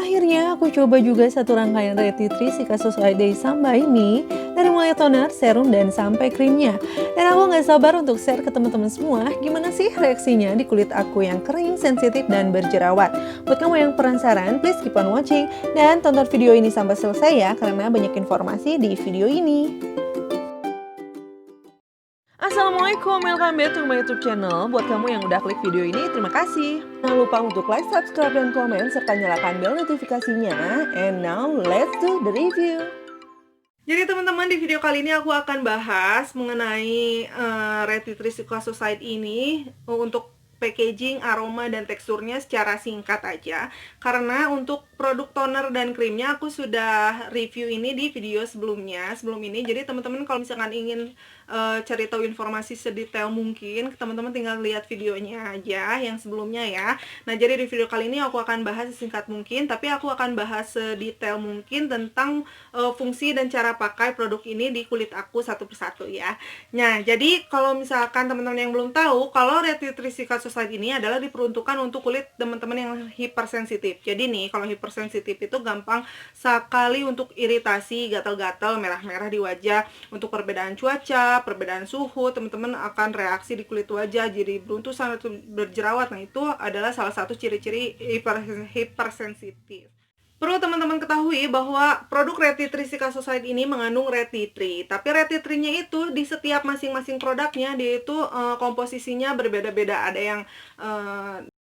Akhirnya aku coba juga satu rangkaian Retreat Sika Sesuai Day Sambai Mi, dari mulai toner, serum, dan sampai krimnya. Dan aku nggak sabar untuk share ke teman-teman semua gimana sih reaksinya di kulit aku yang kering, sensitif, dan berjerawat. Buat kamu yang penasaran, please keep on watching dan tonton video ini sampai selesai ya, karena banyak informasi di video ini. Assalamualaikum, welcome back to my YouTube channel. Buat kamu yang udah klik video ini, terima kasih. Jangan lupa untuk like, subscribe, dan komen, serta nyalakan bel notifikasinya. And now, let's do the review. Jadi teman-teman, di video kali ini aku akan bahas mengenai Retreat Sika Society ini untuk packaging, aroma, dan teksturnya secara singkat aja. Karena untuk produk toner dan krimnya aku sudah review ini di video sebelum ini. Jadi teman-teman kalau misalkan ingin cari tahu informasi sedetail mungkin, teman-teman tinggal lihat videonya aja yang sebelumnya ya. Nah, jadi di video kali ini aku akan bahas sesingkat mungkin, tapi aku akan bahas sedetail mungkin tentang fungsi dan cara pakai produk ini di kulit aku satu persatu ya. Nah, jadi kalau misalkan teman-teman yang belum tahu, kalau Retreat Sika Society ini adalah diperuntukkan untuk kulit teman-teman yang hipersensitif. Jadi nih, kalau hipersensitif itu gampang sekali untuk iritasi, gatal-gatal, merah-merah di wajah, untuk perbedaan cuaca, perbedaan suhu, teman-teman akan reaksi di kulit wajah jadi beruntusan atau berjerawat. Nah, itu adalah salah satu ciri-ciri hipersensitif. Perlu teman-teman ketahui bahwa produk Retreat Sika Society ini mengandung retitri. Tapi retitri-nya itu di setiap masing-masing produknya dia itu komposisinya berbeda-beda. Ada yang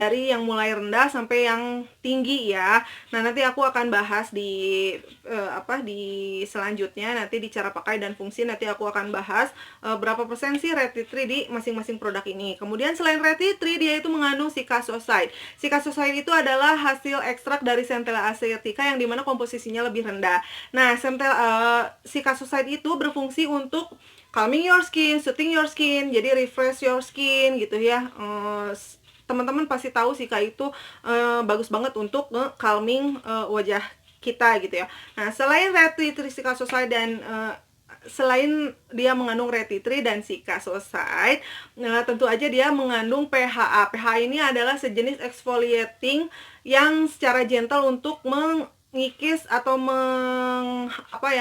dari yang mulai rendah sampai yang tinggi ya. Nah, nanti aku akan bahas di di selanjutnya, nanti di cara pakai dan fungsi nanti aku akan bahas berapa persen sih retitri di masing-masing produk ini. Kemudian selain retitri, dia itu mengandung sikasoside. Sikasoside itu adalah hasil ekstrak dari Centella asiatica yang dimana komposisinya lebih rendah. Nah, sikasoside itu berfungsi untuk calming your skin, soothing your skin, jadi refresh your skin gitu ya. Teman-teman pasti tahu Sika itu bagus banget untuk calming wajah kita gitu ya. Nah, selain Retreat Sika Society dan selain dia mengandung retitri dan sikasoside, tentu aja dia mengandung PHA. PHA ini adalah sejenis exfoliating yang secara gentle untuk mengikis atau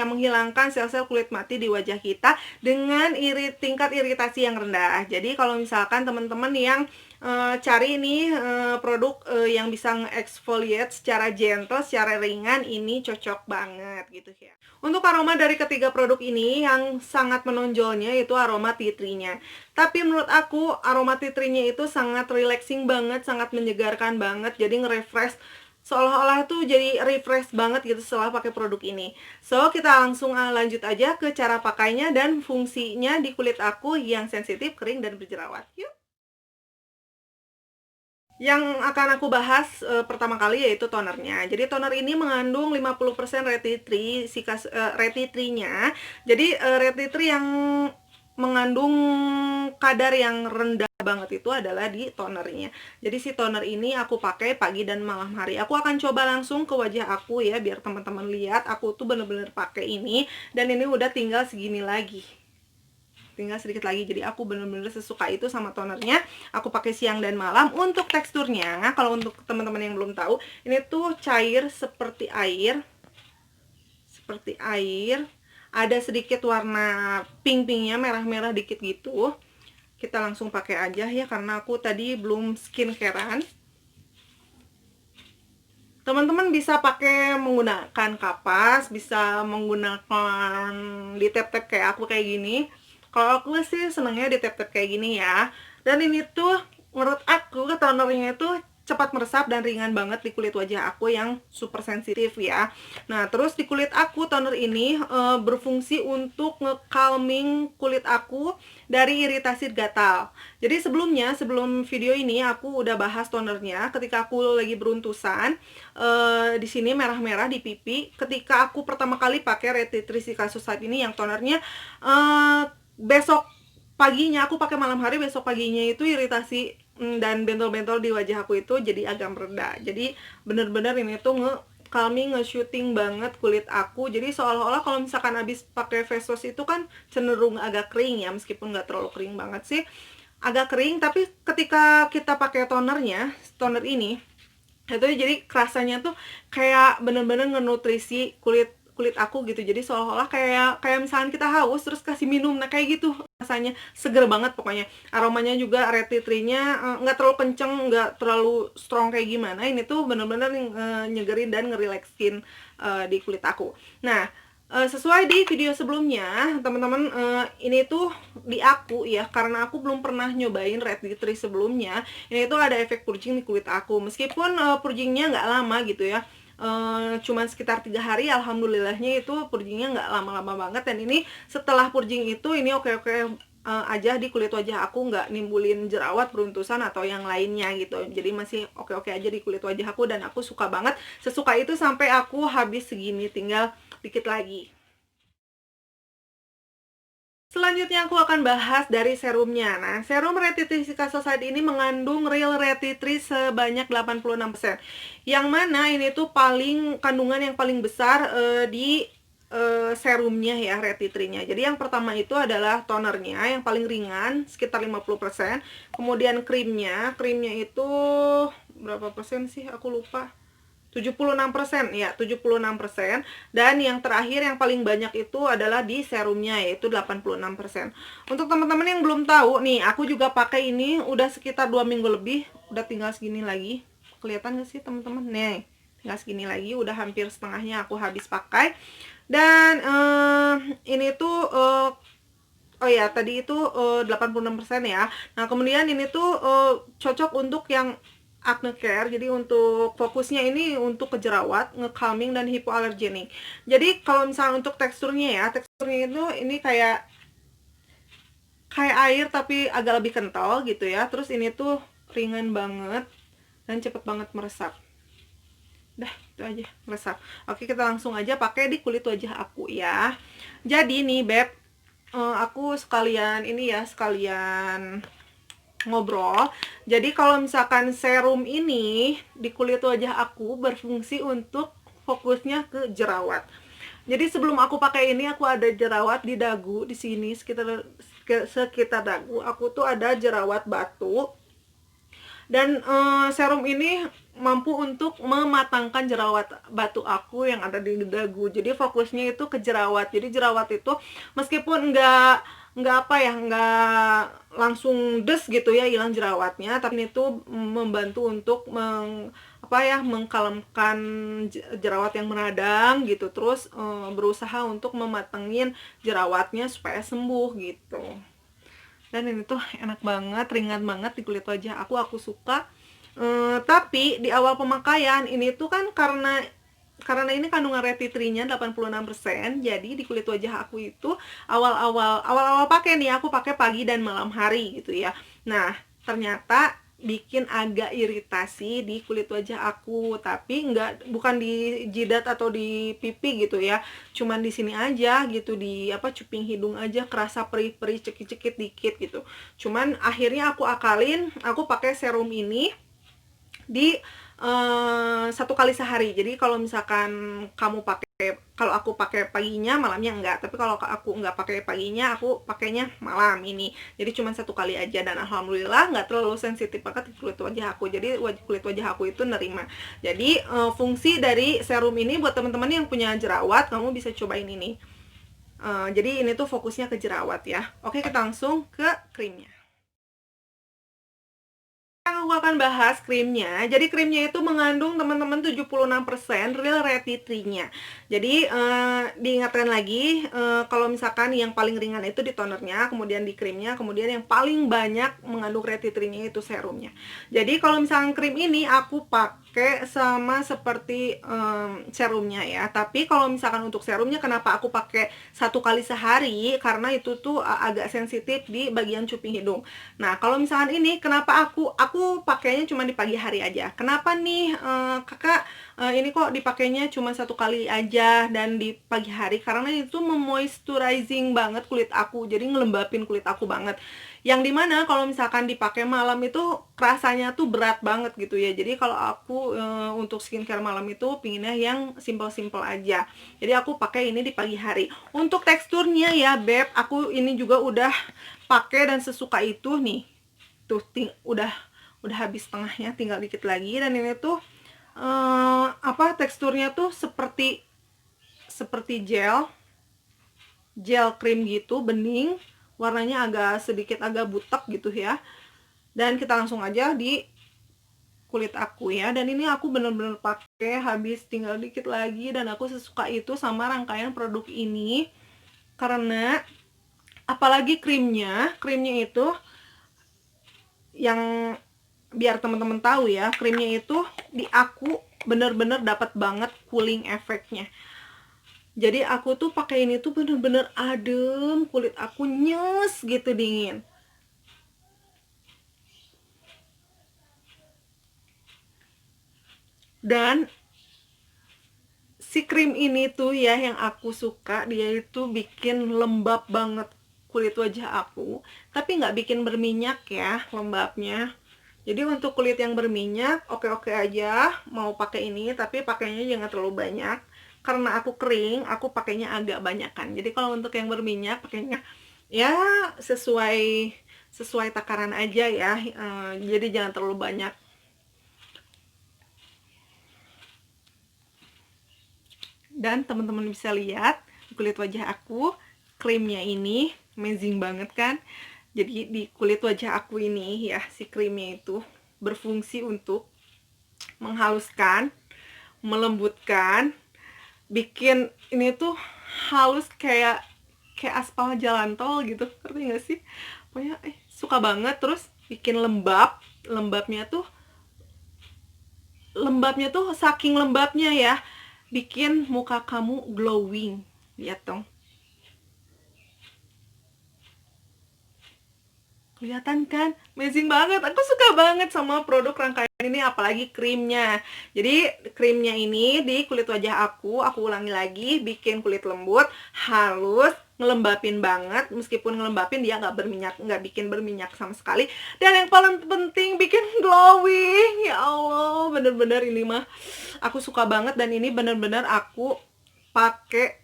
menghilangkan sel-sel kulit mati di wajah kita dengan tingkat iritasi yang rendah. Jadi kalau misalkan teman-teman yang cari ini produk yang bisa nge-exfoliate secara gentle, secara ringan, ini cocok banget gitu ya. Untuk aroma dari ketiga produk ini yang sangat menonjolnya itu aroma tea tree-nya. Tapi menurut aku aroma tea tree-nya itu sangat relaxing banget, sangat menyegarkan banget, jadi nge-refresh, seolah-olah tuh jadi refresh banget gitu setelah pakai produk ini. So, kita langsung lanjut aja ke cara pakainya dan fungsinya di kulit aku yang sensitif, kering, dan berjerawat. Yuk! Yang akan aku bahas pertama kali yaitu tonernya. Jadi toner ini mengandung 50% retitri, retitri-nya. Jadi retitri yang mengandung kadar yang rendah banget itu adalah di tonernya. Jadi si toner ini aku pakai pagi dan malam hari. Aku akan coba langsung ke wajah aku ya, biar teman-teman lihat aku tuh bener-bener pakai ini, dan ini udah tinggal segini lagi, tinggal sedikit lagi. Jadi aku bener-bener sesuka itu sama tonernya. Aku pakai siang dan malam. Untuk teksturnya, kalau untuk teman-teman yang belum tahu, ini tuh cair seperti air, ada sedikit warna pink-pinknya, merah-merah dikit gitu. Kita langsung pakai aja ya, karena aku tadi belum skincarean. Teman-teman bisa pakai menggunakan kapas, bisa menggunakan di tap-tap kayak aku kayak gini. Kalau aku sih senengnya di tap-tap kayak gini ya. Dan ini tuh menurut aku tonernya itu cepat meresap dan ringan banget di kulit wajah aku yang super sensitif ya. Nah, terus di kulit aku toner ini berfungsi untuk nge-calming kulit aku dari iritasi gatal. Jadi sebelum video ini aku udah bahas tonernya ketika aku lagi beruntusan di sini merah-merah di pipi. Ketika aku pertama kali pakai Retreat Sika Society ini yang tonernya, besok paginya aku pakai malam hari, besok paginya itu iritasi dan bentol-bentol di wajah aku itu jadi agak mereda. Jadi bener-bener ini tuh calming, nge-shooting banget kulit aku. Jadi seolah-olah kalau misalkan habis pakai face wash itu kan cenderung agak kering ya, meskipun nggak terlalu kering banget sih, agak kering. Tapi ketika kita pakai tonernya, toner ini Itu jadi rasanya tuh kayak bener-bener ngenutrisi kulit kulit aku gitu. Jadi seolah-olah kayak kayak misalkan kita haus terus kasih minum, nah kayak gitu rasanya, seger banget pokoknya. Aromanya juga red tea tree-nya nggak terlalu kenceng, nggak terlalu strong kayak gimana. Ini tuh bener-bener nyegerin dan ngerileksin di kulit aku. Nah, sesuai di video sebelumnya, teman-teman, ini tuh di aku ya, karena aku belum pernah nyobain red tea tree sebelumnya. Ini tuh ada efek purging di kulit aku, meskipun purgingnya nggak lama gitu ya, cuman sekitar 3 hari. Alhamdulillahnya itu purgingnya nggak lama-lama banget. Dan ini setelah purging itu ini oke-oke aja di kulit wajah aku, nggak nimbulin jerawat, beruntusan atau yang lainnya gitu. Jadi masih oke-oke aja di kulit wajah aku, dan aku suka banget, sesuka itu sampai aku habis segini, tinggal dikit lagi. Selanjutnya aku akan bahas dari serumnya. Nah, serum Retinol Society ini mengandung real retinoid sebanyak 86%. Yang mana ini tuh kandungan yang paling besar di serumnya ya, retinoidnya. Jadi yang pertama itu adalah tonernya yang paling ringan sekitar 50%. Kemudian krimnya itu berapa persen sih? Aku lupa. 76% ya, 76%. Dan yang terakhir yang paling banyak itu adalah di serumnya, yaitu 86%. Untuk teman-teman yang belum tahu nih, aku juga pakai ini udah sekitar 2 minggu lebih. Udah tinggal segini lagi. Kelihatan gak sih teman-teman? Nih, tinggal segini lagi, udah hampir setengahnya aku habis pakai. Dan ini tuh oh ya, tadi itu 86% ya. Nah, kemudian ini tuh cocok untuk yang acne care. Jadi untuk fokusnya ini untuk ke jerawat, nge-calming dan hipoalergenik. Jadi kalau misalnya untuk teksturnya ya, teksturnya itu ini kayak air tapi agak lebih kental gitu ya. Terus ini tuh ringan banget dan cepet banget meresap. Dah, itu aja, meresap. Oke, kita langsung aja pakai di kulit wajah aku ya. Jadi nih, Beb, aku sekalian ngobrol. Jadi kalau misalkan serum ini di kulit wajah aku berfungsi untuk fokusnya ke jerawat. Jadi sebelum aku pakai ini, aku ada jerawat di dagu, di sini sekitar dagu aku tuh ada jerawat batu. Dan serum ini mampu untuk mematangkan jerawat batu aku yang ada di dagu. Jadi fokusnya itu ke jerawat. Jadi jerawat itu meskipun nggak langsung des gitu ya hilang jerawatnya, tapi itu membantu untuk mengkalemkan jerawat yang meradang gitu. Terus berusaha untuk mematengin jerawatnya supaya sembuh gitu. Dan ini tuh enak banget, ringan banget di kulit wajah aku suka. Tapi di awal pemakaian ini tuh kan karena ini kandungan retinoidnya 86%, jadi di kulit wajah aku itu awal-awal pakai nih, aku pakai pagi dan malam hari gitu ya. Nah, ternyata bikin agak iritasi di kulit wajah aku, tapi bukan di jidat atau di pipi gitu ya, cuman di sini aja gitu, di cuping hidung aja kerasa perih-perih, cekit-cekit dikit gitu. Cuman akhirnya aku akalin, aku pakai serum ini di 1 kali sehari. Jadi kalau misalkan kalau aku pakai paginya, malamnya enggak. Tapi kalau aku enggak pakai paginya, aku pakainya malam ini. Jadi cuma 1 kali aja, dan alhamdulillah nggak terlalu sensitif banget di kulit wajah aku. Jadi kulit wajah aku itu nerima. Jadi fungsi dari serum ini buat teman-teman yang punya jerawat, kamu bisa cobain ini. Jadi ini tuh fokusnya ke jerawat ya. Oke, kita langsung ke krimnya. Aku akan bahas krimnya. Jadi krimnya itu mengandung teman-teman 76% real retinoidnya. Jadi diingatkan lagi, kalau misalkan yang paling ringan itu di tonernya, kemudian di krimnya, kemudian yang paling banyak mengandung retinoidnya itu serumnya. Jadi kalau misalkan krim ini aku pakai sama seperti serumnya ya. Tapi kalau misalkan untuk serumnya, kenapa aku pakai 1 kali sehari? Karena itu tuh agak sensitif di bagian cuping hidung. Nah, kalau misalkan ini, kenapa aku pakainya cuma di pagi hari aja. Kenapa nih kakak ini kok dipakainya cuma 1 kali aja dan di pagi hari? Karena itu memoisturizing banget kulit aku, jadi ngelembapin kulit aku banget. Yang dimana kalau misalkan dipakai malam itu rasanya tuh berat banget gitu ya. Jadi kalau aku untuk skincare malam itu pinginnya yang simple-simple aja. Jadi aku pakai ini di pagi hari. Untuk teksturnya ya Beb, aku ini juga udah pakai dan sesuka itu nih. Tuh udah habis setengahnya, tinggal dikit lagi. Dan ini tuh teksturnya tuh seperti gel krim gitu, bening, warnanya sedikit agak butek gitu ya. Dan kita langsung aja di kulit aku ya. Dan ini aku bener-bener pakai habis tinggal dikit lagi, dan aku sesuka itu sama rangkaian produk ini karena apalagi krimnya itu yang biar teman-teman tahu ya, krimnya itu di aku bener-bener dapat banget cooling efeknya. Jadi aku tuh pakai ini tuh bener-bener adem, kulit aku nyes gitu, dingin. Dan si krim ini tuh ya yang aku suka, dia itu bikin lembab banget kulit wajah aku, tapi nggak bikin berminyak ya lembabnya. Jadi untuk kulit yang berminyak oke-oke aja mau pakai ini, tapi pakainya jangan terlalu banyak. Karena aku kering, aku pakainya agak banyakan. Jadi kalau untuk yang berminyak pakainya ya sesuai takaran aja ya. Jadi jangan terlalu banyak. Dan teman-teman bisa lihat kulit wajah aku, krimnya ini amazing banget kan. Jadi di kulit wajah aku ini ya, si krimnya itu berfungsi untuk menghaluskan, melembutkan, bikin ini tuh halus kayak aspal jalan tol gitu, ngerti gak sih? Pokoknya suka banget. Terus bikin lembabnya tuh saking lembabnya ya, bikin muka kamu glowing. Lihat dong, kelihatan kan? Amazing banget. Aku suka banget sama produk rangkaian ini, apalagi krimnya. Jadi krimnya ini di kulit wajah aku ulangi lagi, bikin kulit lembut, halus, ngelembapin banget. Meskipun ngelembapin, dia nggak bikin berminyak sama sekali. Dan yang paling penting bikin glowing. Ya Allah, bener-bener ini mah aku suka banget. Dan ini bener-bener aku pakai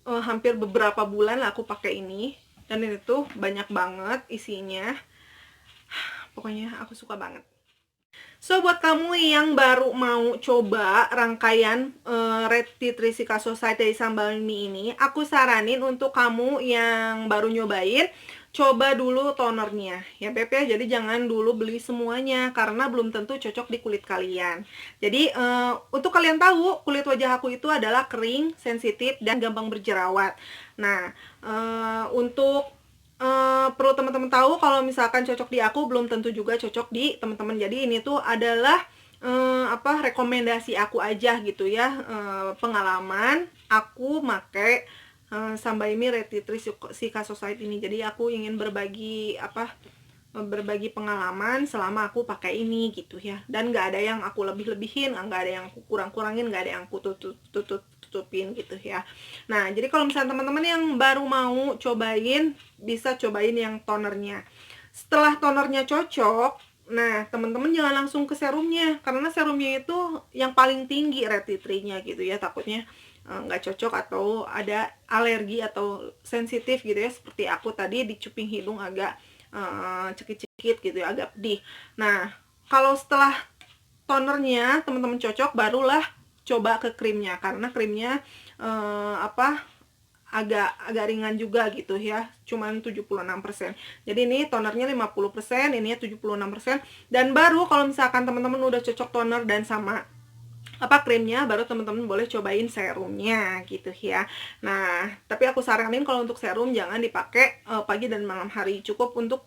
hampir beberapa bulan lah aku pakai ini. Dan ini tuh banyak banget isinya. Pokoknya aku suka banget. So buat kamu yang baru mau coba rangkaian Red Tea Trisika Society dari Sambal Mie ini, aku saranin untuk kamu yang baru nyobain, coba dulu tonernya ya Beb ya. Jadi jangan dulu beli semuanya karena belum tentu cocok di kulit kalian. Jadi untuk kalian tahu, kulit wajah aku itu adalah kering, sensitif, dan gampang berjerawat. Nah untuk perlu teman-teman tahu, kalau misalkan cocok di aku belum tentu juga cocok di teman-teman. Jadi ini tuh adalah rekomendasi aku aja gitu ya, pengalaman aku pakai Sambal Mie Red Tea Trisika Society ini. Jadi aku ingin berbagi pengalaman selama aku pakai ini gitu ya. Dan nggak ada yang aku lebih-lebihin, nggak ada yang aku kurang-kurangin, nggak ada yang aku tutupin gitu ya. Nah jadi kalau misalnya teman-teman yang baru mau cobain, bisa cobain yang tonernya. Setelah tonernya cocok, nah teman-teman jangan langsung ke serumnya, karena serumnya itu yang paling tinggi red tea tree-nya gitu ya. Takutnya nggak cocok atau ada alergi atau sensitif gitu ya, seperti aku tadi di cuping hidung agak cekit-cekit gitu ya, agak pedih. Nah kalau setelah tonernya teman-teman cocok, barulah coba ke krimnya, karena krimnya agak ringan juga gitu ya, cuman 76%. Jadi ini tonernya 50%, ini 76%. Dan baru kalau misalkan teman-teman udah cocok toner dan sama krimnya, baru teman-teman boleh cobain serumnya gitu ya. Nah tapi aku saranin kalau untuk serum jangan dipakai pagi dan malam hari, cukup untuk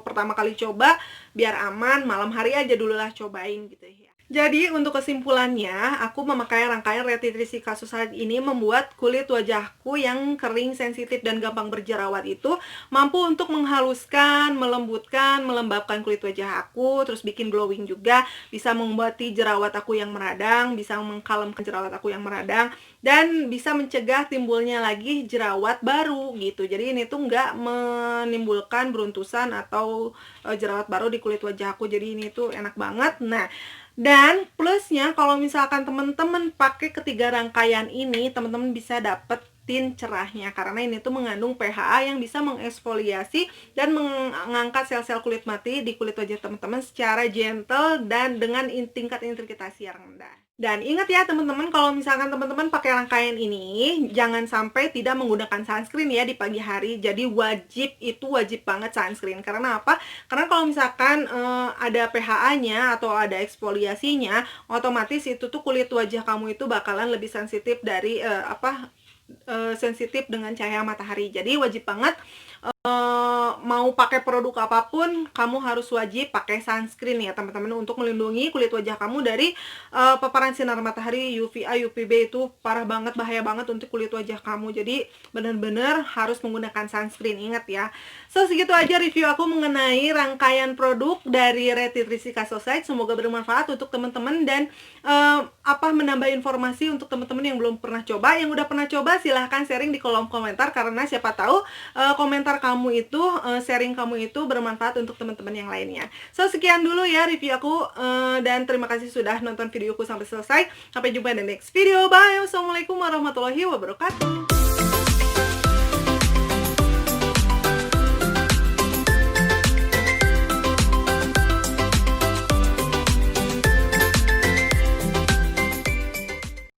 pertama kali coba biar aman, malam hari aja dulu lah cobain gitu ya. Jadi untuk kesimpulannya, aku memakai rangkaian Red Tea Trisika Society ini membuat kulit wajahku yang kering, sensitif, dan gampang berjerawat itu mampu untuk menghaluskan, melembutkan, melembabkan kulit wajah aku, terus bikin glowing juga, bisa mengobati jerawat aku yang meradang, bisa mengkalemkan jerawat aku yang meradang, dan bisa mencegah timbulnya lagi jerawat baru gitu. Jadi ini tuh nggak menimbulkan beruntusan atau jerawat baru di kulit wajah aku. Jadi ini tuh enak banget. Nah dan plusnya kalau misalkan teman-teman pakai ketiga rangkaian ini, teman-teman bisa dapet tint cerahnya, karena ini tuh mengandung PHA yang bisa mengeksfoliasi dan mengangkat sel-sel kulit mati di kulit wajah teman-teman secara gentle dan dengan tingkat intrikatasi yang rendah. Dan ingat ya teman-teman, kalau misalkan teman-teman pakai rangkaian ini, jangan sampai tidak menggunakan sunscreen ya di pagi hari. Jadi wajib banget sunscreen. Karena apa? Karena kalau misalkan ada PHA-nya atau ada eksfoliasinya, otomatis itu tuh kulit wajah kamu itu bakalan lebih sensitif dari sensitif dengan cahaya matahari. Jadi wajib banget mau pakai produk apapun, kamu harus wajib pakai sunscreen ya teman-teman, untuk melindungi kulit wajah kamu dari paparan sinar matahari UVA, UVB. Itu parah banget, bahaya banget untuk kulit wajah kamu. Jadi benar-benar harus menggunakan sunscreen, ingat ya. So segitu aja review aku mengenai rangkaian produk dari Reti Trisika Society. Semoga bermanfaat untuk teman-teman dan menambah informasi untuk teman-teman yang belum pernah coba. Yang udah pernah coba silahkan sharing di kolom komentar, karena siapa tahu komentar kamu itu, sharing kamu itu bermanfaat untuk teman-teman yang lainnya. So sekian dulu ya review aku, dan terima kasih sudah nonton videoku sampai selesai. Sampai jumpa di next video. Bye. Wassalamualaikum warahmatullahi wabarakatuh.